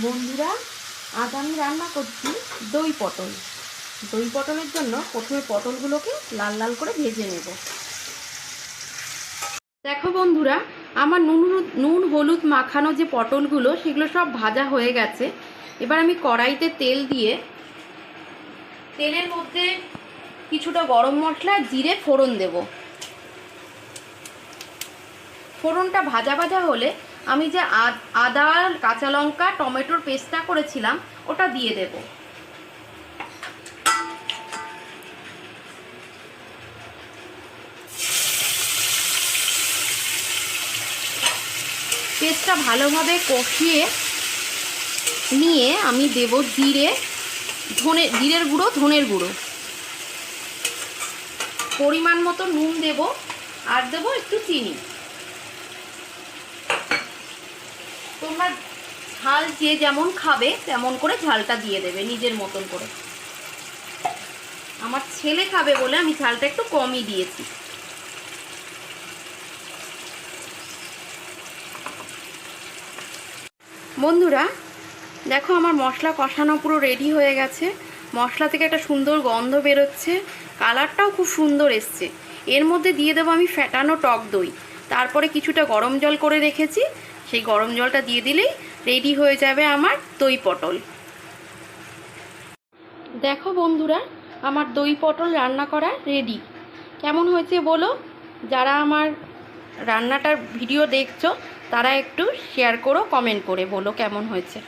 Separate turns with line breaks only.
বন্ধুরা, আজ আমি রান্না করছি দই পটল। দই পটলের জন্য প্রথমে পটলগুলোকে লাল লাল করে ভেজে নেব। দেখো বন্ধুরা, আমার নুন হলুদ মাখানো যে পটলগুলো সেগুলো সব ভাজা হয়ে গেছে। এবার আমি কড়াইতে তেল দিয়ে তেলের মধ্যে কিছুটা গরম মশলা জিরে ফোড়ন দেব। ফোড়নটা ভাজা ভাজা হলে আমি যে আদা কাঁচা লঙ্কা টমেটোর পেস্টটা করেছিলাম ওটা দিয়ে দেব। পেস্টটা ভালোভাবে কষিয়ে নিয়ে আমি দেব জিরের গুঁড়ো, ধনের গুঁড়ো, পরিমাণ মতো নুন দেব, আর দেব একটু চিনি। তোমরা ঝাল যে যেমন খাবে তেমন করে ঝালটা দিয়ে দেবে নিজের মতন করে। আমার ছেলে খাবে বলে আমি ঝালটা একটু কমই দিয়েছি। বন্ধুরা দেখো, আমার মশলা কষানো পুরো রেডি হয়ে গেছে। মশলা থেকে একটা সুন্দর গন্ধ বেরোচ্ছে, কালারটাও খুব সুন্দর এসছে। এর মধ্যে দিয়ে দেবো আমি ফ্যাটানো টক দই। তারপরে কিছুটা গরম জল করে রেখেছি, সেই গরম জলটা দিয়ে দিলেই রেডি হয়ে যাবে আমার দই পটল। দেখো বন্ধুরা, আমার দই পটল রান্না করা রেডি। কেমন হয়েছে বলো। যারা আমার রান্নাটার ভিডিও দেখছো তারা একটু শেয়ার করো, কমেন্ট করে বলো কেমন হয়েছে।